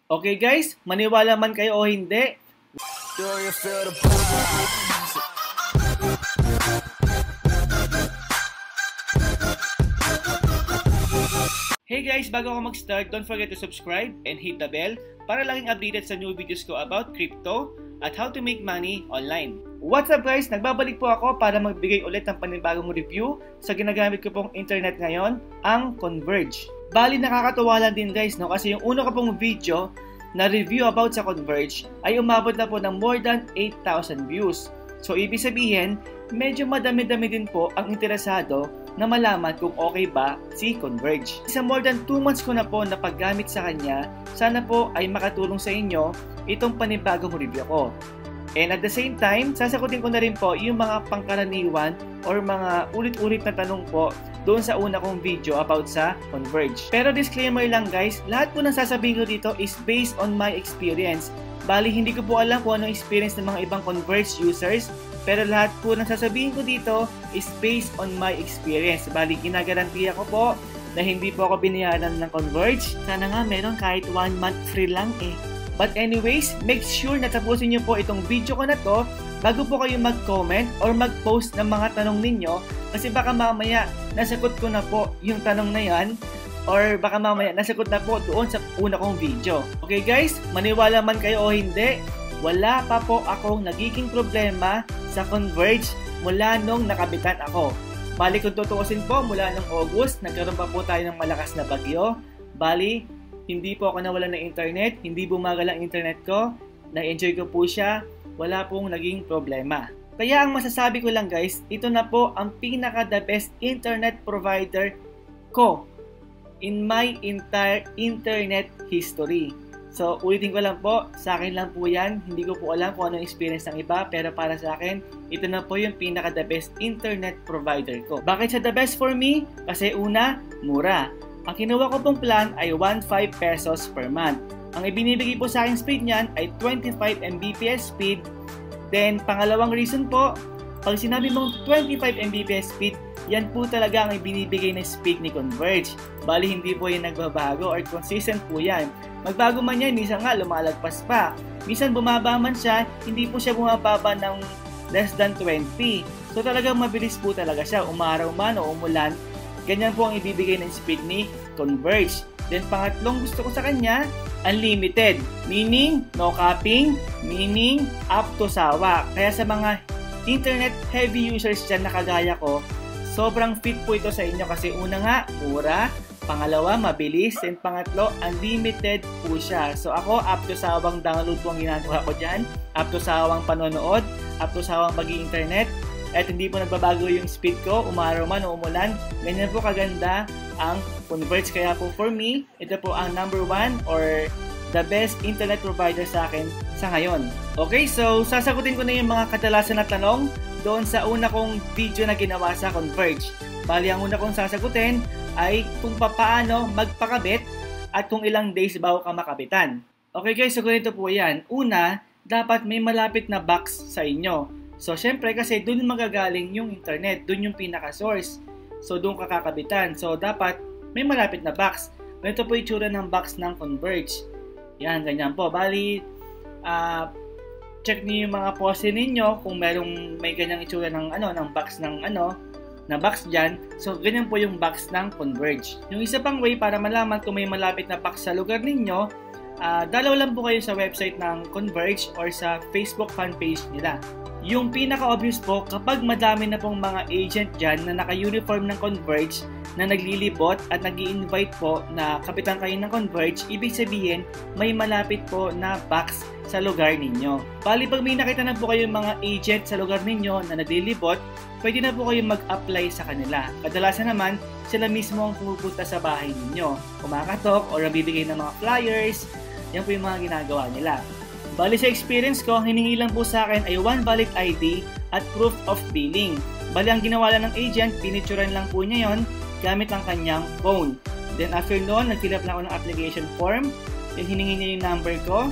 Okay guys, maniwala man kayo o hindi. Hey guys, bago ako mag-start, don't forget to subscribe and hit the bell para laging updated sa new videos ko about crypto at how to make money online. What's up guys? Nagbabalik po ako para magbigay ulit ng panibagong review sa ginagamit ko pong internet ngayon, ang Converge. Bali nakakatuwa lang din guys, no? Kasi yung una ko pong video na review about sa Converge ay umabot na po ng more than 8,000 views. So ibig sabihin, medyo madami-dami din po ang interesado na malaman kung okay ba si Converge. Sa more than 2 months ko na po na paggamit sa kanya, sana po ay makatulong sa inyo itong panibagong review ko. And at the same time, sasagutin ko na rin po yung mga pangkaraniwan or mga ulit-ulit na tanong po doon sa una kong video about sa Converge. Pero disclaimer lang guys, lahat po ng sasabihin ko dito is based on my experience. Bali, hindi ko po alam kung ano experience ng mga ibang Converge users, pero lahat po ng sasabihin ko dito is based on my experience. Bali, ginagarantiya ko po na hindi po ako binayaran ng Converge. Sana nga meron kahit 1 month free lang eh. But anyways, make sure na tapusin nyo po itong video ko na to bago po kayo mag-comment or mag-post ng mga tanong ninyo, kasi baka mamaya nasagot ko na po yung tanong na yan, or baka mamaya nasagot na po doon sa una kong video. Okay guys, maniwala man kayo o hindi, wala pa po akong nagiging problema sa Converge mula nung nakabitan ako. Bali kung tutuusin po, mula nung August, nagkaroon pa po tayo ng malakas na bagyo. Bali, hindi po ako nawalan ng internet, hindi bumagal ang internet ko, na-enjoy ko po siya, wala pong naging problema. Kaya ang masasabi ko lang guys, ito na po ang pinaka the best internet provider ko in my entire internet history. So ulitin ko lang po, sa akin lang po yan, hindi ko po alam kung ano experience ng iba, pero para sa akin, ito na po yung pinaka the best internet provider ko. Bakit siya the best for me? Kasi una, mura. Ang kinuha ko pong plan ay 15 pesos per month. Ang ibinibigay po sa akin speed niyan ay 25 Mbps speed. Then, pangalawang reason po, pag sinabi mong 25 Mbps speed, yan po talaga ang ibinibigay na speed ni Converge. Bali, hindi po yan nagbabago or consistent po yan. Magbago man yan, minsan nga lumalagpas pa. Minsan bumaba man siya, hindi po siya bumababa ng less than 20. So talagang mabilis po talaga siya, umaraw man o umulan. Ganyan po ang ibibigay ng speed ni Converge. Then pangatlong gusto ko sa kanya, unlimited. Meaning, no capping, meaning up to sawa. Kaya sa mga internet heavy users dyan na kagaya ko, sobrang fit po ito sa inyo kasi una nga, mura. Pangalawa, mabilis. And pangatlo, unlimited po siya. So ako, up to sawang download po ang ginagawa ko dyan. Up to sawang panonood, up to sawang pag-i-internet. At hindi po nagbabago yung speed ko, umaraw man o umulan. Ganyan po kaganda ang Converge. Kaya po for me, ito po ang number 1 or the best internet provider sa akin sa ngayon. Okay, so sasagutin ko na yung mga kadalasan na tanong doon sa una kong video na ginawa sa Converge. Bali, ang una kong sasagutin ay kung paano magpakabit at kung ilang days bago ka makabitan. Okay guys, so ganito po yan. Una, dapat may malapit na box sa inyo. So, syempre kasi doon magagaling yung internet, doon yung pinaka-source. So, doon kakakabitan. So, dapat may malapit na box. Ganito po itsura ng box ng Converge. Yan, ganyan po. Bali, check niyo yung mga pose ninyo kung may ganyang itsura ng box na box dyan. So, ganyan po yung box ng Converge. Yung isa pang way para malaman kung may malapit na box sa lugar ninyo, dalaw lang po kayo sa website ng Converge or sa Facebook fanpage nila. Yung pinaka-obvious po, kapag madami na pong mga agent dyan na naka-uniform ng Converge na naglilibot at nag-i-invite po na kapitan kayo ng Converge, ibig sabihin may malapit po na box sa lugar ninyo. Bali, pag may nakita na po kayong mga agent sa lugar ninyo na naglilibot, pwede na po kayo mag-apply sa kanila. Kadalasan naman, sila mismo ang pumupunta sa bahay ninyo, kumakatok o nabibigay ng mga flyers. Yan po yung mga ginagawa nila. Bali sa experience ko, hiningi lang po sa akin ay 1 valid ID at proof of billing. Bali ang ginawa lang ng agent, pinicturean lang po niya yon gamit ang kanyang phone. Then after noon, nag-fill up lang ako ng application form. Then hiningi niya yung number ko.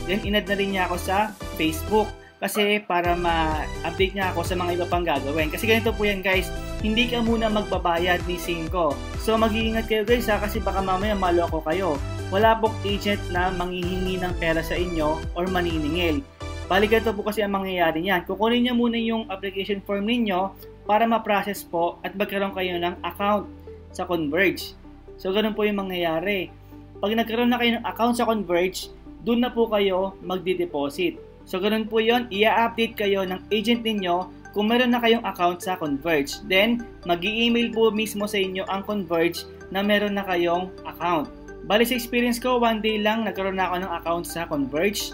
Then inad na rin niya ako sa Facebook. Kasi para ma-update niya ako sa mga iba pang gagawin. Kasi ganito po yan guys, hindi ka muna magbabayad ni 5. So mag-iingat kayo guys ha, kasi baka mamaya maloko kayo. wala pong agent na manghihingi ng pera sa inyo or maniningil. Bali ganito po kasi ang mangyayari niyan. Kukunin niyo muna yung application form ninyo para ma-process po at magkaroon kayo ng account sa Converge. So ganun po yung mangyayari. Pag nagkaroon na kayo ng account sa Converge, doon na po kayo magdi-deposit. So ganun po yun, i-update kayo ng agent ninyo kung meron na kayong account sa Converge. Then, mag-i-email po mismo sa inyo ang Converge na meron na kayong account. Bali sa experience ko, one day lang nagkaroon na ako ng account sa Converge.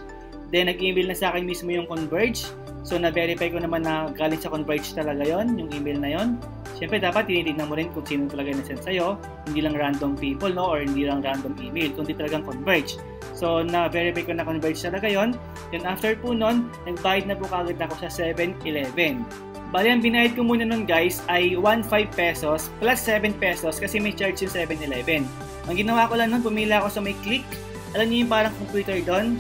Then, nag-email na sa akin mismo yung Converge. So, na-verify ko naman na galing sa Converge talaga yon, yung email na yon. Siyempre, dapat tinitignan mo rin kung sino talaga na-send sa'yo. Hindi lang random people, no? Or hindi lang random email, kundi talagang Converge. So, na-verify ko na Converge talaga yon. Then, after po nun, nagbayad na po kagad ako sa 7-Eleven. Bali, ang binayad ko muna nun guys ay 15 pesos plus 7 pesos kasi may charge yung 7-Eleven. Ang ginawa ko lang nun, pumila ako sa may click. Alam niyo yung parang computer doon?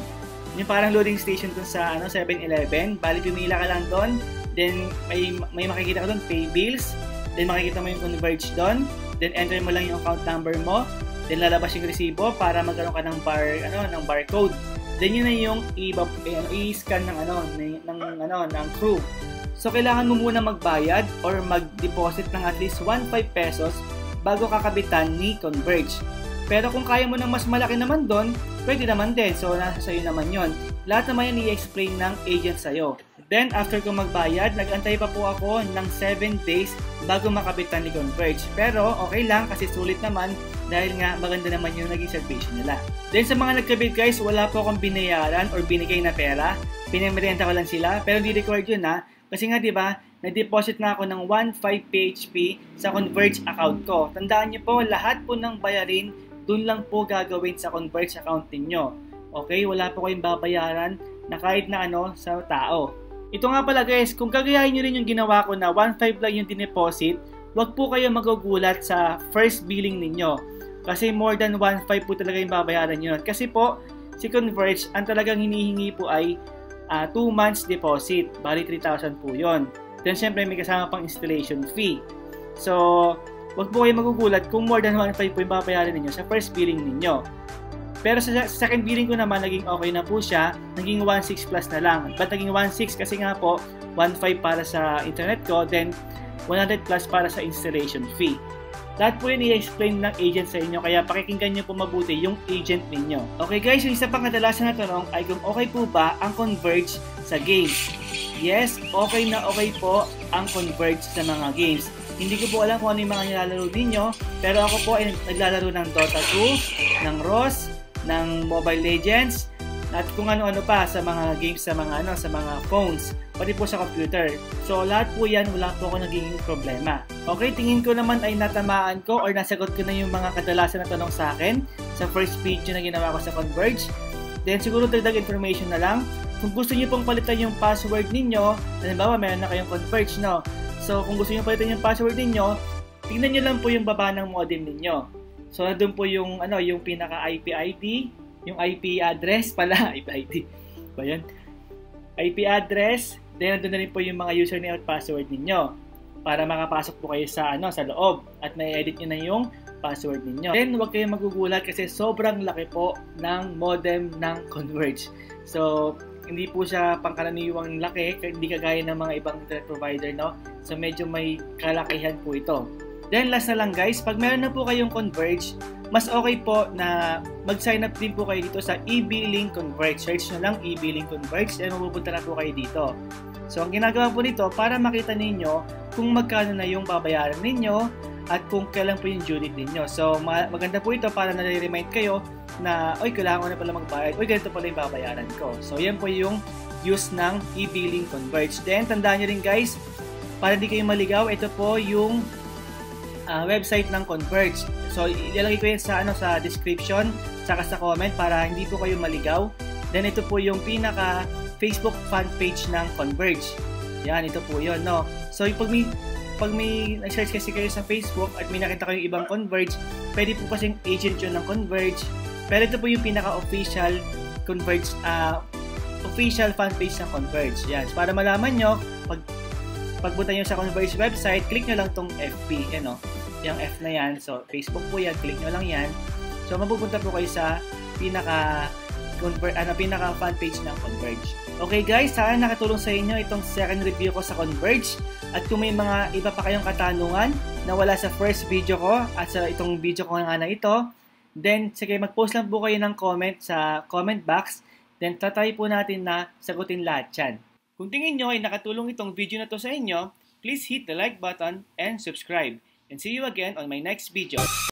Yung parang loading station dun sa 7-Eleven. Bali, pumila ka lang doon. Then, may makikita ka doon, pay bills. Then, makikita mo yung Converge doon. Then, enter mo lang yung account number mo. Then, lalabas yung resibo para magkaroon ka ng barcode. Then, yun na yung i-scan ng crew. So, kailangan mo muna magbayad or mag-deposit ng at least 15 pesos bago kakabitan ni Converge. Pero kung kaya mo ng mas malaki naman doon, pwede naman din. So, nasa sa'yo naman yon. Lahat naman yan i-explain ng agent sa'yo. Then, after ko magbayad, nag-antay pa po ako ng 7 days bago makabitan ni Converge. Pero, okay lang kasi sulit naman dahil nga maganda naman yung naging salvation nila. Then, sa mga nagkabit guys, wala po akong binayaran or binigay na pera. Pinamerienta ko lang sila, pero hindi record yun ha. Kasi nga diba, nag-deposit na ako ng 1.5 PHP sa Converge account ko. Tandaan niyo po, lahat po ng bayarin, dun lang po gagawin sa Converge account niyo. Okay, wala po kayong babayaran na kahit na sa tao. Ito nga pala guys, kung gagayahin nyo rin yung ginawa ko na 1.5 lang yung dineposit, wag po kayo magugulat sa first billing ninyo. Kasi more than 1.5 po talaga yung babayaran nyo. Kasi po, si Converge, ang talagang hinihingi po ay 2 months deposit. Bali 3,000 po yun. Then syempre may kasama pang installation fee. So, wag po kayo magugulat kung more than 1.5 po yung babayaran ninyo sa first billing ninyo. Pero sa second billing ko naman, naging okay na po siya. Naging 1.6 plus na lang. But naging 1.6 kasi nga po, 1.5 para sa internet ko, then 100 plus para sa installation fee. Lahat po yun i-explain ng agent sa inyo, kaya pakikinggan nyo po mabuti yung agent ninyo. Okay guys, yung isa pang kadalasan na tanong ay kung okay po ba ang Converge sa games. Yes, okay na okay po ang Converge sa mga games. Hindi ko po alam kung ano yung mga nilalaro ninyo, pero ako po ay naglalaro ng Dota 2, ng ROS, ng Mobile Legends, at kung ano-ano pa sa mga games sa mga phones, pati po sa computer. So lahat po yan, wala po ako naging problema. Okay, tingin ko naman ay natamaan ko or nasagot ko na yung mga kadalasan na tanong sa akin sa first video na ginawa ko sa Converge. Then siguro dagdag information na lang. Kung gusto niyo pong palitan yung password ninyo, halimbawa meron na kayong Converge, no? So kung gusto niyo palitan yung password ninyo, tingnan niyo lang po yung baba ng modem ninyo. So, doon po yung, yung pinaka-IP ID, yung IP address pala, IP ID ba yan? IP address, then doon na rin po yung mga username at password ninyo para makapasok po kayo sa, sa loob at may edit nyo na yung password ninyo. Then, huwag kayong magugulat kasi sobrang laki po ng modem ng Converge. So, hindi po siya pangkaraniwang laki, hindi kagaya ng mga ibang internet provider, no? So, medyo may kalakihan po ito. Then last na lang guys, pag meron na po kayong Converge, mas okay po na mag-sign up din po kayo dito sa e-billing Converge. Search nyo lang e-billing Converge, then mapupunta na po kayo dito. So ang ginagawa po nito, para makita ninyo kung magkano na yung babayaran ninyo at kung kailan po yung due date ninyo. So maganda po ito para na-remind kayo na, oy, kailangan ko na pala magbayad, oy, ganito pala yung babayaran ko. So yan po yung use ng e-billing Converge. Then tandaan nyo rin guys, para di kayo maligaw, ito po yung website ng Converge. So ilalagay ko yan sa description saka sa comment para hindi po kayo maligaw. Then ito po yung pinaka Facebook fan page ng Converge. Yan, ito po yun, no. So pag may search kasi kayo sa Facebook at may nakita kayong ibang Converge, pwede po kasing agent yun ng Converge. Pero ito po yung pinaka official Converge official fan page ng Converge. Yan, so, para malaman nyo, pagpunta nyo sa Converge website, click nyo lang tong FB, Yung F na yan. So, Facebook po yan. Click nyo lang yan. So mapupunta po kayo sa pinaka fan page ng Converge. Okay guys, sana nakatulong sa inyo itong second review ko sa Converge. At kung may mga iba pa kayong katanungan na wala sa first video ko at sa itong video ko nga na ito, then sige, mag-post lang po kayo ng comment sa comment box. Then tatry po natin na sagutin lahat yan. Kung tingin nyo ay nakatulong itong video na to sa inyo, please hit the like button and subscribe. And see you again on my next video.